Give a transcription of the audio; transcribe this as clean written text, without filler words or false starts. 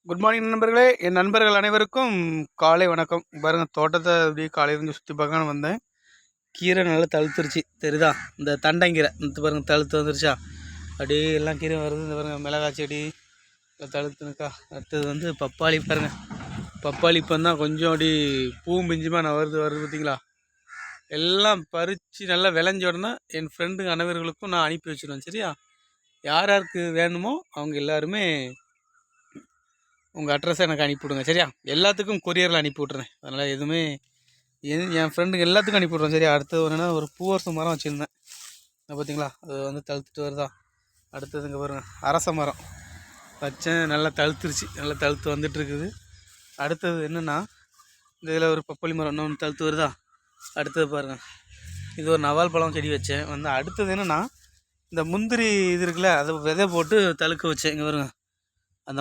Good morning நண்பர்களே. என் நண்பர்கள் அனைவருக்கும் காலை வணக்கம். பாருங்க, தோட்டத்தை அப்படியே காலையிலேருந்து சுற்றி பார்க்கலான்னு வந்தேன். கீரை நல்லா தழுத்துருச்சு, தெரியுதா? இந்த தண்டங்கீரை இந்த பாருங்க தழுத்து வந்துருச்சா, அப்படியே எல்லாம் கீரை வருது. இந்த பாருங்க, மிளகாய் செடி தழுத்துனுக்கா. அடுத்தது வந்து பப்பாளி பாருங்க, பப்பாளி இப்போ தான் கொஞ்சம் அப்படி பூவும் பிஞ்சுமா நான் வருது பார்த்தீங்களா? எல்லாம் பறித்து நல்லா விளைஞ்ச உடனே என் ஃப்ரெண்டுங்க அனைவர்களுக்கும் நான் அனுப்பி வச்சுருவேன். சரியா? யார் யாருக்கு வேணுமோ அவங்க எல்லாருமே உங்கள் அட்ரஸை எனக்கு அனுப்பிவிடுங்க. சரியா? எல்லாத்துக்கும் கொரியரில் அனுப்பி விட்றேன். அதனால் எதுவுமே என் ஃப்ரெண்டுக்கு எல்லாத்துக்கும் அனுப்பி விட்றேன். சரியா? அடுத்தது என்னென்னா, ஒரு பூவரசு மரம் வச்சுருந்தேன், பார்த்தீங்களா? அது வந்து தழுத்துட்டு வருதா? அடுத்தது இங்கே பாருங்கள், அரச மரம் வச்சேன், நல்லா தழுத்துருச்சு, நல்லா தழுத்து வந்துட்டுருக்குது. அடுத்தது என்னென்னா, இந்த இதில் ஒரு பப்பாளி மரம் இன்னொன்று தழுத்து வருதா? அடுத்தது பாருங்கள், இது ஒரு நவால் பழம் செடி வச்சேன். வந்து அடுத்தது என்னென்னா, இந்த முந்திரி இது இருக்குல்ல, அதை விதை போட்டு தழுக்க வச்சேன். இங்கே பாருங்கள், அந்த